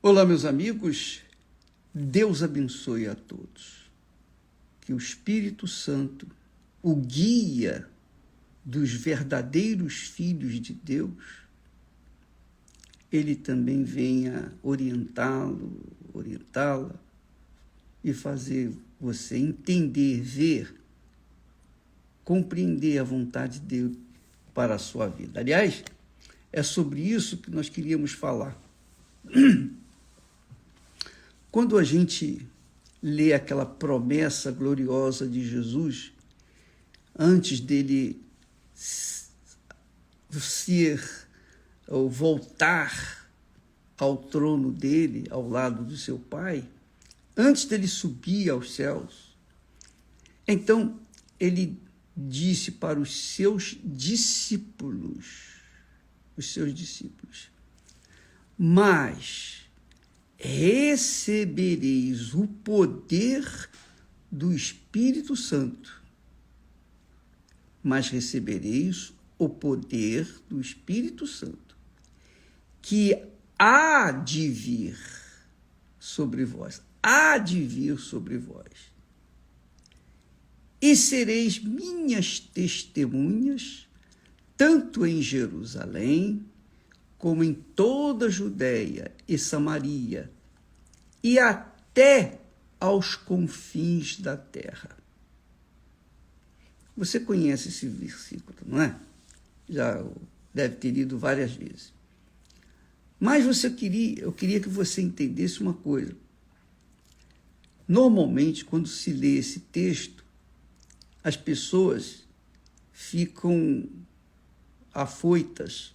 Olá, meus amigos, Deus abençoe a todos. Que o Espírito Santo, o guia dos verdadeiros filhos de Deus, ele também venha orientá-lo, orientá-la e fazer você entender, ver, compreender a vontade de Deus para a sua vida. Aliás, é sobre isso que nós queríamos falar. Quando a gente lê aquela promessa gloriosa de Jesus, antes dele ser ou voltar ao trono dele, ao lado do seu Pai, antes dele subir aos céus, então ele disse para os seus discípulos, mas recebereis o poder do Espírito Santo. Mas recebereis o poder do Espírito Santo, que há de vir sobre vós. Há de vir sobre vós. E sereis minhas testemunhas, tanto em Jerusalém, como em toda a Judéia e Samaria, e até aos confins da terra. Você conhece esse versículo, não é? Já deve ter lido várias vezes. Mas eu queria que você entendesse uma coisa. Normalmente, quando se lê esse texto, as pessoas ficam afoitas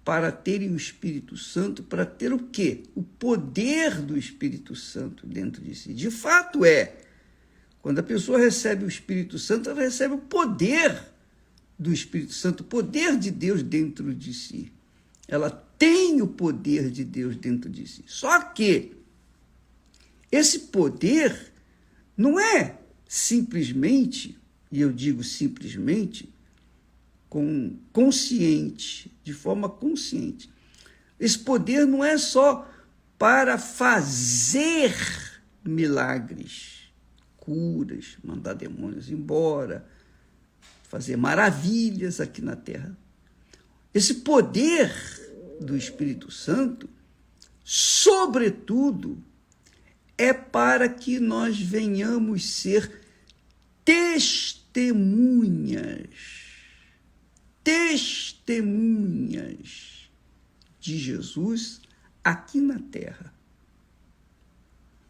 para terem o Espírito Santo, para ter o quê? O poder do Espírito Santo dentro de si. De fato quando a pessoa recebe o Espírito Santo, ela recebe o poder do Espírito Santo, o poder de Deus dentro de si. Ela tem o poder de Deus dentro de si. Só que esse poder não é simplesmente, e eu digo simplesmente, consciente, de forma consciente. Esse poder não é só para fazer milagres, curas, mandar demônios embora, fazer maravilhas aqui na terra. Esse poder do Espírito Santo, sobretudo, é para que nós venhamos ser testemunhas de Jesus aqui na terra.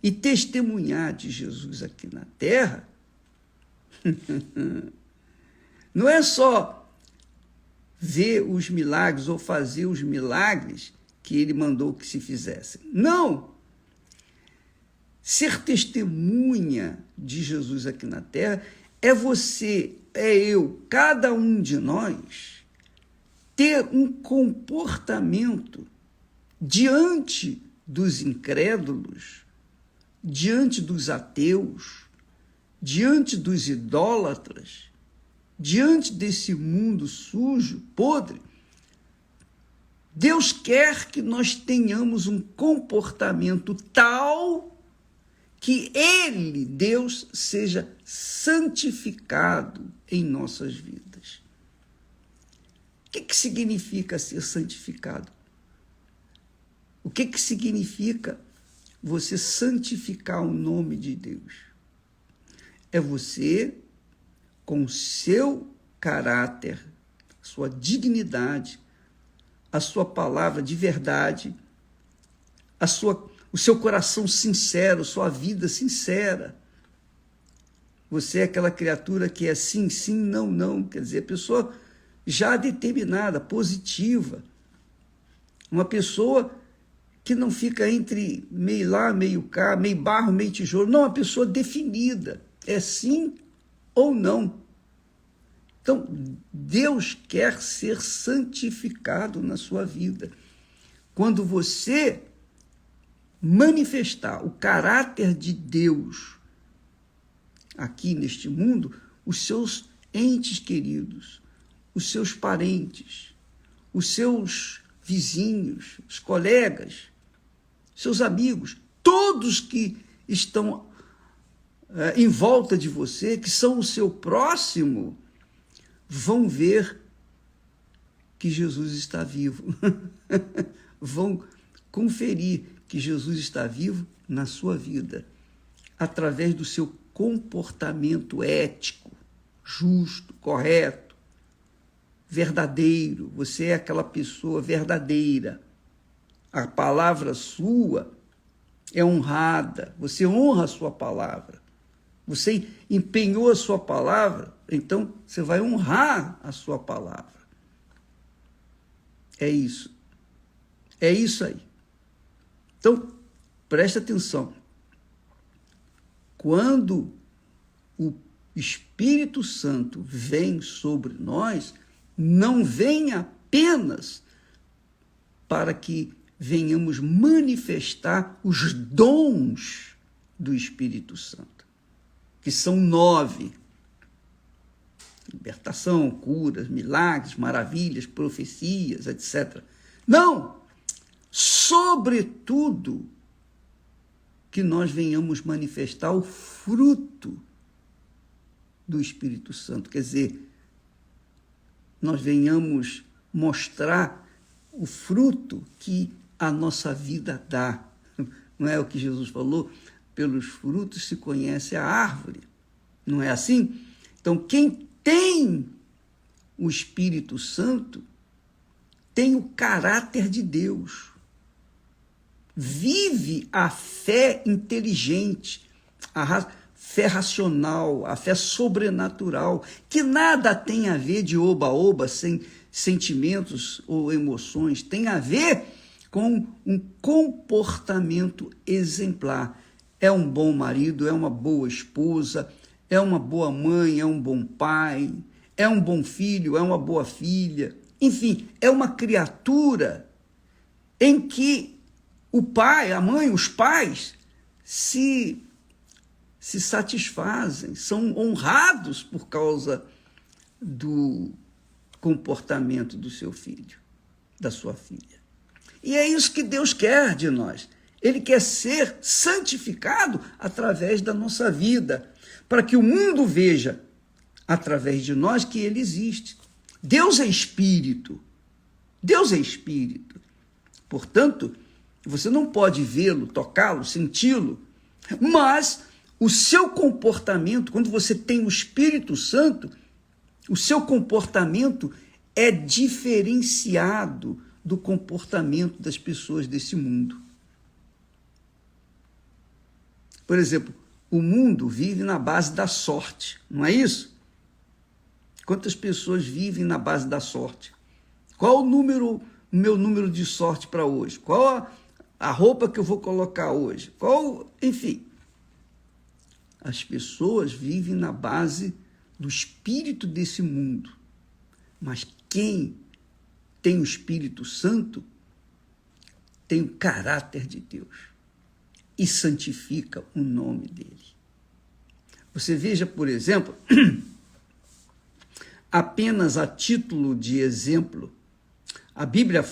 E testemunhar de Jesus aqui na terra não é só ver os milagres ou fazer os milagres que ele mandou que se fizessem. Não! Ser testemunha de Jesus aqui na terra é você, é eu, cada um de nós, ter um comportamento diante dos incrédulos, diante dos ateus, diante dos idólatras, diante desse mundo sujo, podre. Deus quer que nós tenhamos um comportamento tal que ele, Deus, seja santificado em nossas vidas. O que significa ser santificado? O que significa você santificar o nome de Deus? É você, com o seu caráter, sua dignidade, a sua palavra de verdade, o seu coração sincero, sua vida sincera. Você é aquela criatura que é sim, sim, não, não. Quer dizer, a pessoa já determinada, positiva. Uma pessoa que não fica entre meio lá, meio cá, meio barro, meio tijolo. Não, uma pessoa definida. É sim ou não. Então, Deus quer ser santificado na sua vida. Quando você manifestar o caráter de Deus aqui neste mundo, os seus entes queridos, os seus parentes, os seus vizinhos, os colegas, seus amigos, todos que estão em volta de você, que são o seu próximo, vão ver que Jesus está vivo. Vão conferir que Jesus está vivo na sua vida, através do seu comportamento ético, justo, correto, verdadeiro. Você é aquela pessoa verdadeira. A palavra sua é honrada, você honra a sua palavra. Você empenhou a sua palavra, então você vai honrar a sua palavra. É isso. É isso aí. Então, preste atenção. Quando o Espírito Santo vem sobre nós, não vem apenas para que venhamos manifestar os dons do Espírito Santo, que são 9. Libertação, curas, milagres, maravilhas, profecias, etc. Não! Sobretudo, que nós venhamos manifestar o fruto do Espírito Santo. Quer dizer, nós venhamos mostrar o fruto que a nossa vida dá. Não é o que Jesus falou? Pelos frutos se conhece a árvore. Não é assim? Então, quem tem o Espírito Santo tem o caráter de Deus. Vive a fé inteligente, a fé racional, a fé sobrenatural, que nada tem a ver de oba-oba, sem sentimentos ou emoções, tem a ver com um comportamento exemplar. É um bom marido, é uma boa esposa, é uma boa mãe, é um bom pai, é um bom filho, é uma boa filha. Enfim, é uma criatura em que o pai, a mãe, os pais se satisfazem, são honrados por causa do comportamento do seu filho, da sua filha. E é isso que Deus quer de nós. Ele quer ser santificado através da nossa vida, para que o mundo veja, através de nós, que ele existe. Deus é espírito. Deus é espírito. Portanto, você não pode vê-lo, tocá-lo, senti-lo, mas o seu comportamento, quando você tem o Espírito Santo, o seu comportamento é diferenciado do comportamento das pessoas desse mundo. Por exemplo, o mundo vive na base da sorte, não é isso? Quantas pessoas vivem na base da sorte? Qual o meu número de sorte para hoje? Qual a roupa que eu vou colocar hoje? Enfim, as pessoas vivem na base do espírito desse mundo. Mas quem tem o Espírito Santo tem o caráter de Deus e santifica o nome dele. Você veja, por exemplo, apenas a título de exemplo, a Bíblia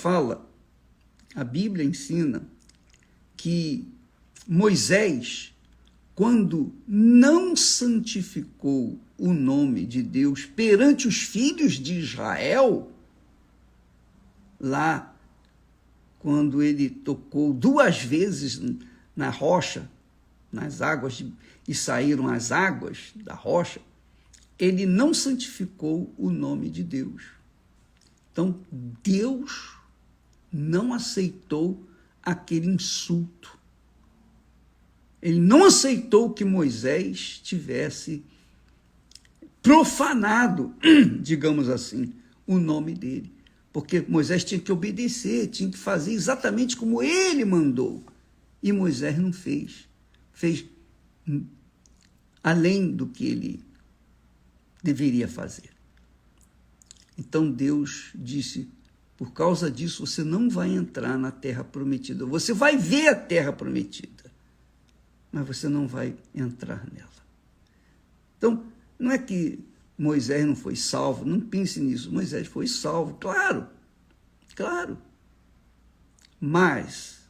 ensina que Moisés, quando não santificou o nome de Deus perante os filhos de Israel, lá, quando ele tocou 2 vezes na rocha, nas águas, e saíram as águas da rocha, ele não santificou o nome de Deus. Então, Deus não aceitou aquele insulto. Ele não aceitou que Moisés tivesse profanado, digamos assim, o nome dele. Porque Moisés tinha que obedecer, tinha que fazer exatamente como ele mandou. E Moisés não fez. Fez além do que ele deveria fazer. Então Deus disse, por causa disso você não vai entrar na terra prometida. Você vai ver a terra prometida, mas você não vai entrar nela. Então, não é que Moisés não foi salvo, não pense nisso. Moisés foi salvo, claro. Mas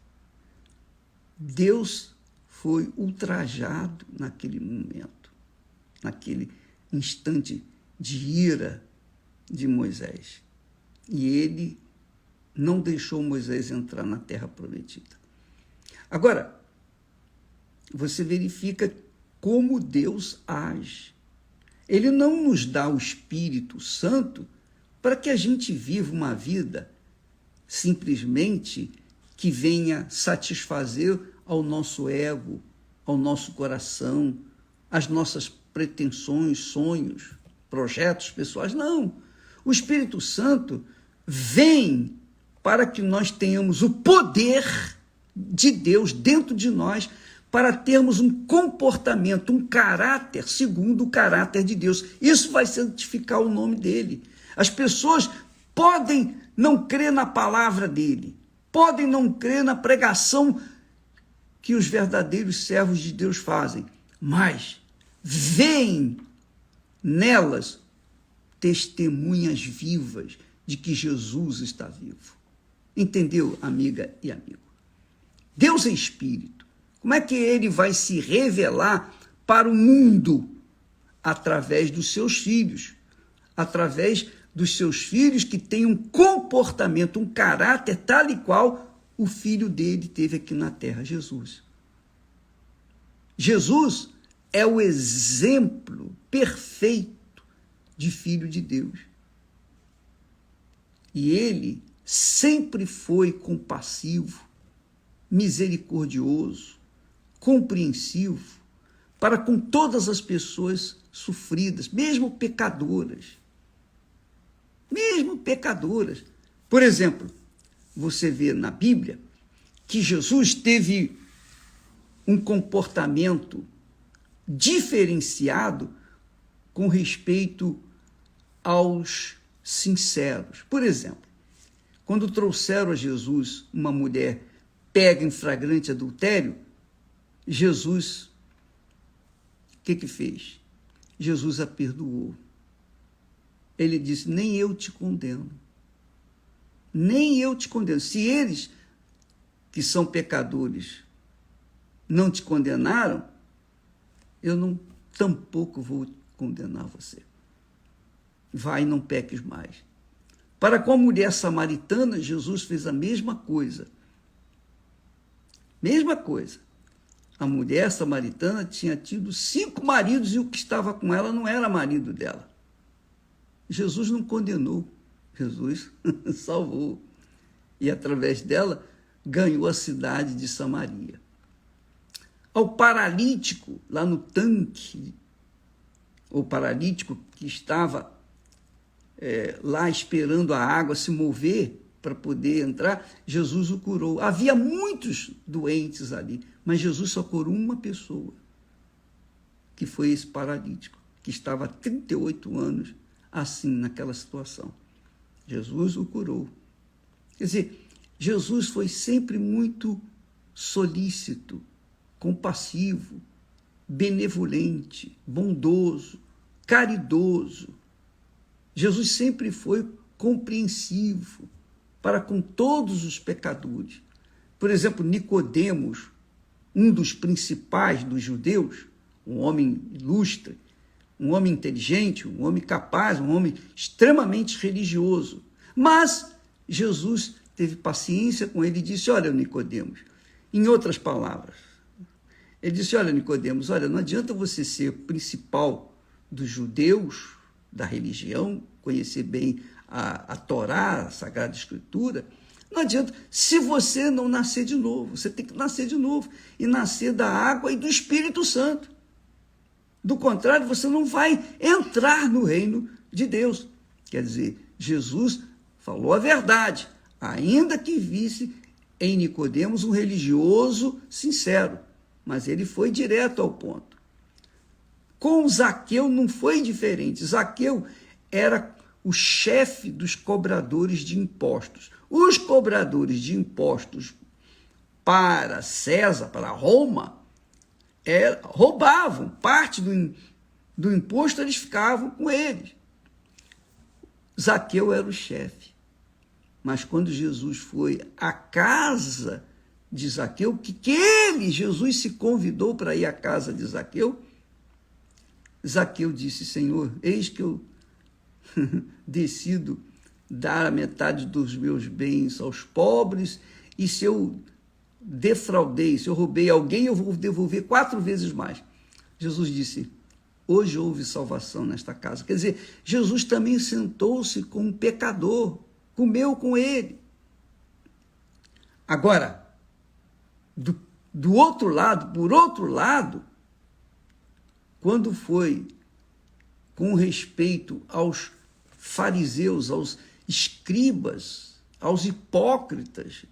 Deus foi ultrajado naquele momento, naquele instante de ira de Moisés. E ele não deixou Moisés entrar na terra prometida. Agora, você verifica como Deus age. Ele não nos dá o Espírito Santo para que a gente viva uma vida simplesmente que venha satisfazer ao nosso ego, ao nosso coração, as nossas pretensões, sonhos, projetos pessoais. Não. O Espírito Santo vem para que nós tenhamos o poder de Deus dentro de nós, para termos um comportamento, um caráter segundo o caráter de Deus. Isso vai santificar o nome dele. As pessoas podem não crer na palavra dele, podem não crer na pregação que os verdadeiros servos de Deus fazem, mas veem nelas testemunhas vivas de que Jesus está vivo. Entendeu, amiga e amigo? Deus é Espírito. Como é que ele vai se revelar para o mundo? Através dos seus filhos. Através dos seus filhos que têm um comportamento, um caráter tal e qual o filho dele teve aqui na terra, Jesus. Jesus é o exemplo perfeito de filho de Deus. E ele sempre foi compassivo, misericordioso, compreensivo para com todas as pessoas sofridas, mesmo pecadoras. Mesmo pecadoras. Por exemplo, você vê na Bíblia que Jesus teve um comportamento diferenciado com respeito aos sinceros. Por exemplo, quando trouxeram a Jesus uma mulher pega em flagrante adultério, Jesus, o que fez? Jesus a perdoou. Ele disse, nem eu te condeno. Nem eu te condeno. Se eles, que são pecadores, não te condenaram, eu tampouco vou condenar você. Vai e não peques mais. Para com a mulher samaritana, Jesus fez a mesma coisa. Mesma coisa. A mulher samaritana tinha tido 5 maridos e o que estava com ela não era marido dela. Jesus não condenou, Jesus salvou. E através dela ganhou a cidade de Samaria. Ao paralítico, lá no tanque, o paralítico que estava lá esperando a água se mover para poder entrar, Jesus o curou. Havia muitos doentes ali, mas Jesus só curou uma pessoa, que foi esse paralítico, que estava há 38 anos assim, naquela situação. Jesus o curou. Quer dizer, Jesus foi sempre muito solícito, compassivo, benevolente, bondoso, caridoso. Jesus sempre foi compreensivo para com todos os pecadores. Por exemplo, Nicodemos, um dos principais dos judeus, um homem ilustre, um homem inteligente, um homem capaz, um homem extremamente religioso. Mas Jesus teve paciência com ele e disse, olha, Nicodemos, em outras palavras, ele disse, olha, Nicodemos, olha, não adianta você ser principal dos judeus, da religião, conhecer bem a Torá, a Sagrada Escritura, não adianta, se você não nascer de novo, você tem que nascer de novo, e nascer da água e do Espírito Santo. Do contrário, você não vai entrar no reino de Deus. Quer dizer, Jesus falou a verdade, ainda que visse em Nicodemos um religioso sincero, mas ele foi direto ao ponto. Com Zaqueu não foi diferente. Zaqueu era o chefe dos cobradores de impostos. Os cobradores de impostos para César, para Roma, roubavam parte do imposto, eles ficavam com eles. Zaqueu era o chefe. Mas quando Jesus foi à casa de Zaqueu, que ele, Jesus, se convidou para ir à casa de Zaqueu. Zaqueu disse: Senhor, eis que eu decido dar a metade dos meus bens aos pobres, e se eu defraudei, se eu roubei alguém, eu vou devolver 4 vezes mais. Jesus disse: hoje houve salvação nesta casa. Quer dizer, Jesus também sentou-se com um pecador, comeu com ele. Agora, do outro lado, por outro lado, quando foi com respeito aos fariseus, aos escribas, aos hipócritas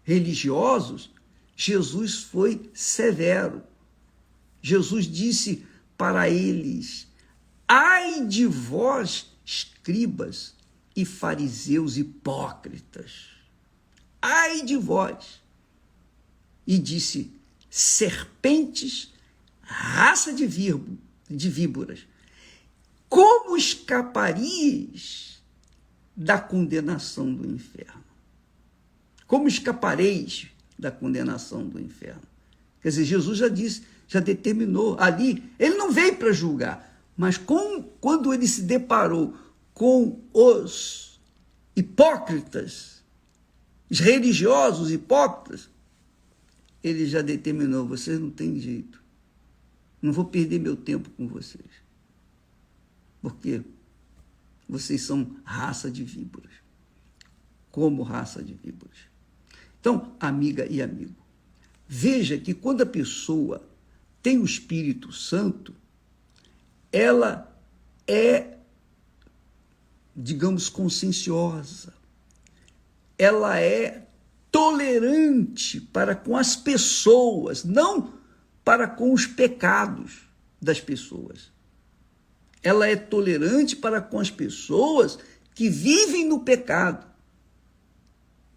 religiosos, Jesus foi severo. Jesus disse para eles: ai de vós, escribas e fariseus hipócritas, ai de vós. E disse: serpentes, raça de víboras, como escapareis da condenação do inferno? Como escapareis da condenação do inferno? Quer dizer, Jesus já disse, já determinou ali, ele não veio para julgar, mas quando ele se deparou com os hipócritas, os religiosos hipócritas, ele já determinou: vocês não têm jeito, não vou perder meu tempo com vocês, porque vocês são raça de víboras, como raça de víboras. Então, amiga e amigo, veja que quando a pessoa tem o Espírito Santo, ela é, digamos, conscienciosa, ela é tolerante para com as pessoas, não para com os pecados das pessoas. Ela é tolerante para com as pessoas que vivem no pecado.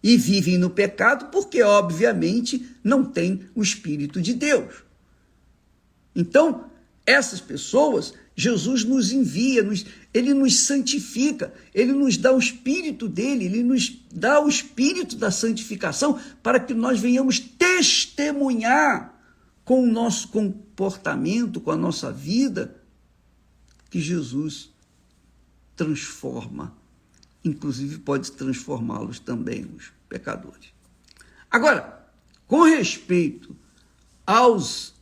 E vivem no pecado porque, obviamente, não têm o Espírito de Deus. Então, essas pessoas, Jesus nos envia, ele nos santifica, ele nos dá o Espírito dele, ele nos dá o Espírito da santificação para que nós venhamos testemunhar com o nosso comportamento, com a nossa vida, que Jesus transforma, inclusive pode transformá-los também, os pecadores. Agora, com respeito aos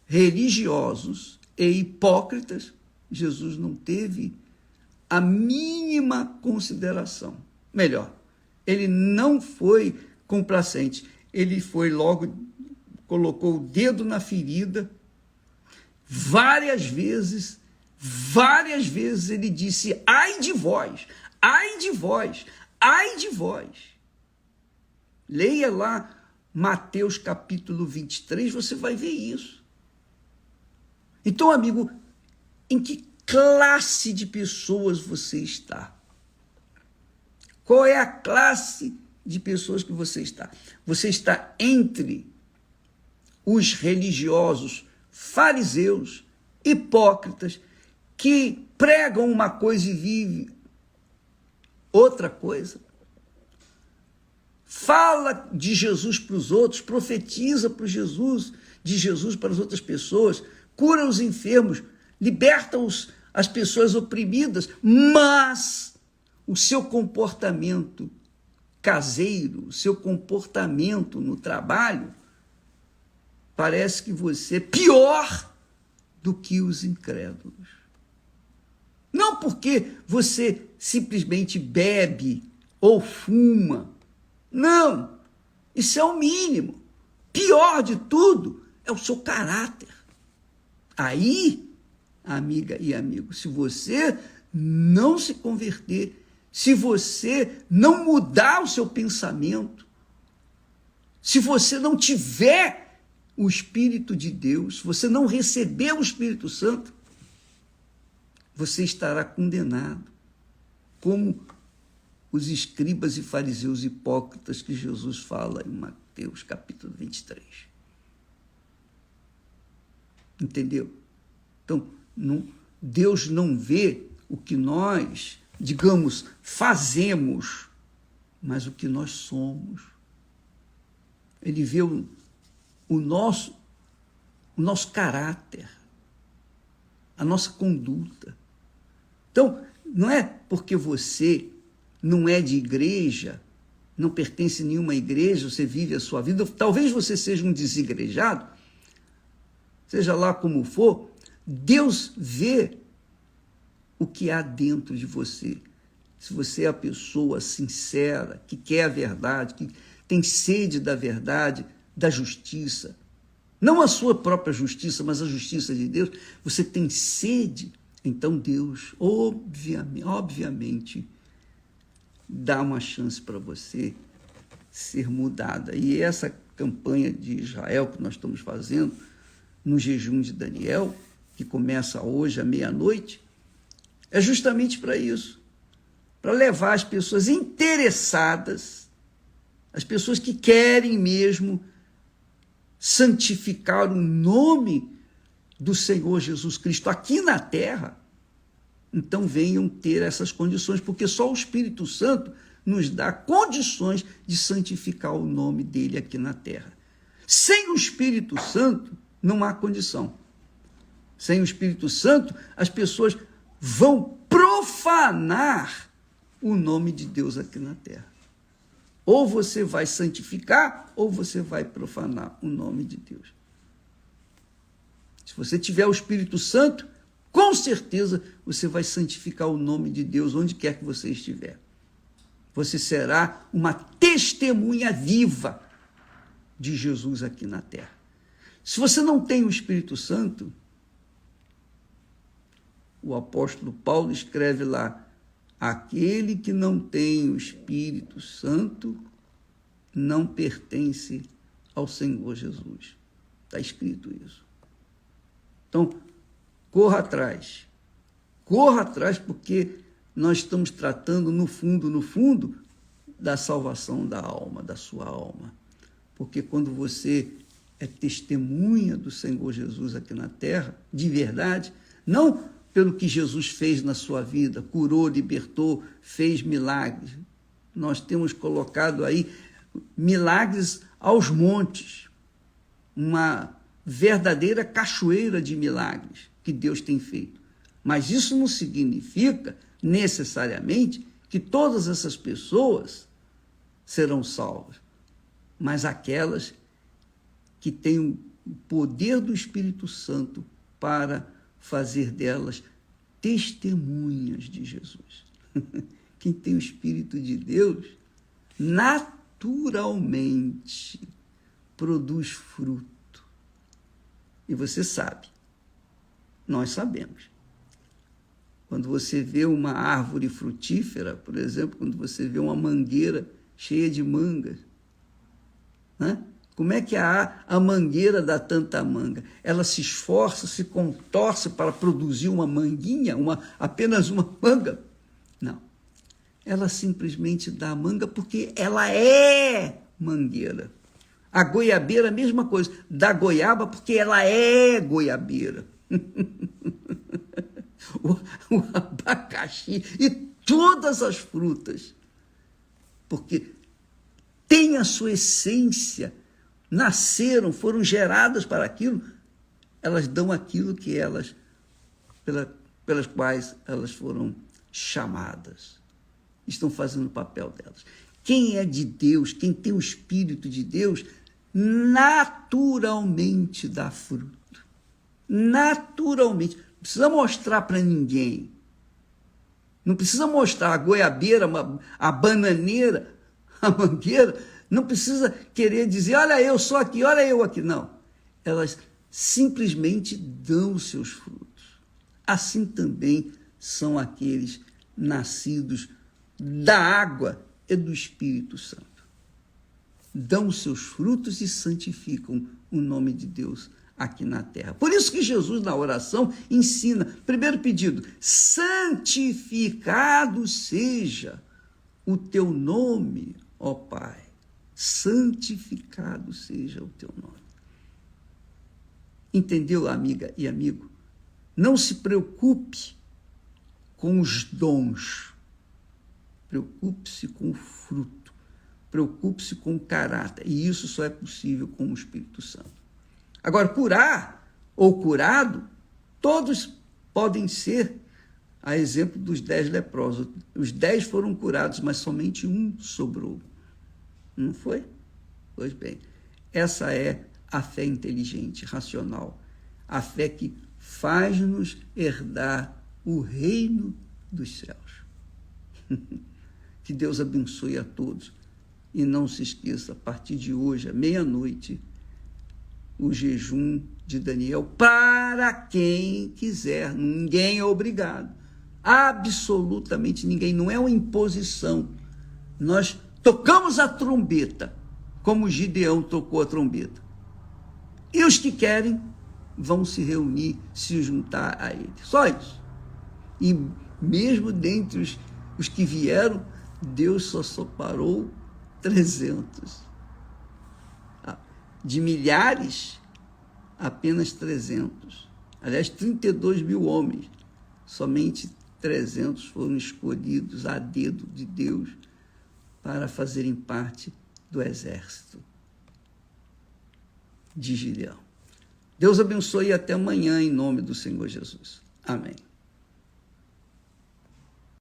religiosos e hipócritas, Jesus não teve a mínima consideração. Melhor, ele não foi complacente, ele foi logo, colocou o dedo na ferida, várias vezes ele disse: ai de vós, ai de vós, ai de vós. Leia lá Mateus capítulo 23, você vai ver isso. Então, amigo, em que classe de pessoas você está? Qual é a classe de pessoas que você está? Você está entre os religiosos, fariseus, hipócritas, que pregam uma coisa e vivem outra coisa? Fala de Jesus para os outros, profetiza de Jesus para as outras pessoas, cura os enfermos, liberta as pessoas oprimidas, mas o seu comportamento caseiro, o seu comportamento no trabalho, parece que você é pior do que os incrédulos. Não porque você simplesmente bebe ou fuma. Não, isso é o mínimo. Pior de tudo é o seu caráter. Aí, amiga e amigo, se você não se converter, se você não mudar o seu pensamento, se você não tiver o Espírito de Deus, se você não receber o Espírito Santo, você estará condenado, como os escribas e fariseus hipócritas que Jesus fala em Mateus capítulo 23. Entendeu? Então, Deus não vê o que nós, digamos, fazemos, mas o que nós somos. Ele vê o nosso caráter, a nossa conduta. Então, não é porque você não é de igreja, não pertence a nenhuma igreja, você vive a sua vida, talvez você seja um desigrejado, seja lá como for, Deus vê o que há dentro de você. Se você é a pessoa sincera, que quer a verdade, que tem sede da verdade, da justiça, não a sua própria justiça, mas a justiça de Deus, você tem sede, então Deus, obviamente, dá uma chance para você ser mudada. E essa campanha de Israel que nós estamos fazendo, no jejum de Daniel, que começa hoje à meia-noite, é justamente para isso, para levar as pessoas interessadas, as pessoas que querem mesmo santificar o nome do Senhor Jesus Cristo aqui na terra, então venham ter essas condições, porque só o Espírito Santo nos dá condições de santificar o nome dele aqui na terra. Sem o Espírito Santo, não há condição. Sem o Espírito Santo, as pessoas vão profanar o nome de Deus aqui na terra. Ou você vai santificar, ou você vai profanar o nome de Deus. Se você tiver o Espírito Santo, com certeza você vai santificar o nome de Deus onde quer que você estiver. Você será uma testemunha viva de Jesus aqui na terra. Se você não tem o Espírito Santo, o apóstolo Paulo escreve lá, aquele que não tem o Espírito Santo não pertence ao Senhor Jesus. Está escrito isso. Então, corra atrás, porque nós estamos tratando, no fundo, da salvação da alma, da sua alma. Porque quando você é testemunha do Senhor Jesus aqui na terra, de verdade, não pelo que Jesus fez na sua vida, curou, libertou, fez milagres. Nós temos colocado aí milagres aos montes, uma verdadeira cachoeira de milagres que Deus tem feito. Mas isso não significa, necessariamente, que todas essas pessoas serão salvas, mas aquelas que têm o poder do Espírito Santo para fazer delas testemunhas de Jesus. Quem tem o Espírito de Deus, naturalmente produz fruto. E você sabe, nós sabemos. Quando você vê uma árvore frutífera, por exemplo, quando você vê uma mangueira cheia de mangas, né? Como é que a mangueira dá tanta manga? Ela se esforça, se contorce para produzir uma manguinha, apenas uma manga? Não. Ela simplesmente dá a manga porque ela é mangueira. A goiabeira, a mesma coisa, dá goiaba porque ela é goiabeira. o abacaxi e todas as frutas, porque tem a sua essência, nasceram, foram geradas para aquilo, elas dão aquilo que elas, pelas quais elas foram chamadas, estão fazendo o papel delas. Quem é de Deus, quem tem o Espírito de Deus, naturalmente dá fruto. Naturalmente. Não precisa mostrar para ninguém. Não precisa mostrar a goiabeira, a bananeira, a mangueira. Não precisa querer dizer, olha, eu sou aqui, olha eu aqui. Não. Elas simplesmente dão os seus frutos. Assim também são aqueles nascidos da água e do Espírito Santo. Dão os seus frutos e santificam o nome de Deus aqui na terra. Por isso que Jesus, na oração, ensina, primeiro pedido, santificado seja o teu nome, ó Pai. Santificado seja o teu nome. Entendeu, amiga e amigo? Não se preocupe com os dons. Preocupe-se com o fruto. Preocupe-se com o caráter. E isso só é possível com o Espírito Santo. Agora, curar ou curado, todos podem ser, a exemplo dos 10 leprosos. Os 10 foram curados, mas somente um sobrou. Não foi? Pois bem, essa é a fé inteligente, racional. A fé que faz-nos herdar o reino dos céus. Que Deus abençoe a todos. E não se esqueça, a partir de hoje, à meia-noite, o jejum de Daniel, para quem quiser. Ninguém é obrigado. Absolutamente ninguém. Não é uma imposição. Nós tocamos a trombeta, como Gideão tocou a trombeta. E os que querem vão se reunir, se juntar a ele. Só isso. E mesmo dentre os que vieram, Deus só separou 300. De milhares, apenas 300. Aliás, 32 mil homens. Somente 300 foram escolhidos a dedo de Deus para fazerem parte do exército de Gideão. Deus abençoe e até amanhã, em nome do Senhor Jesus. Amém.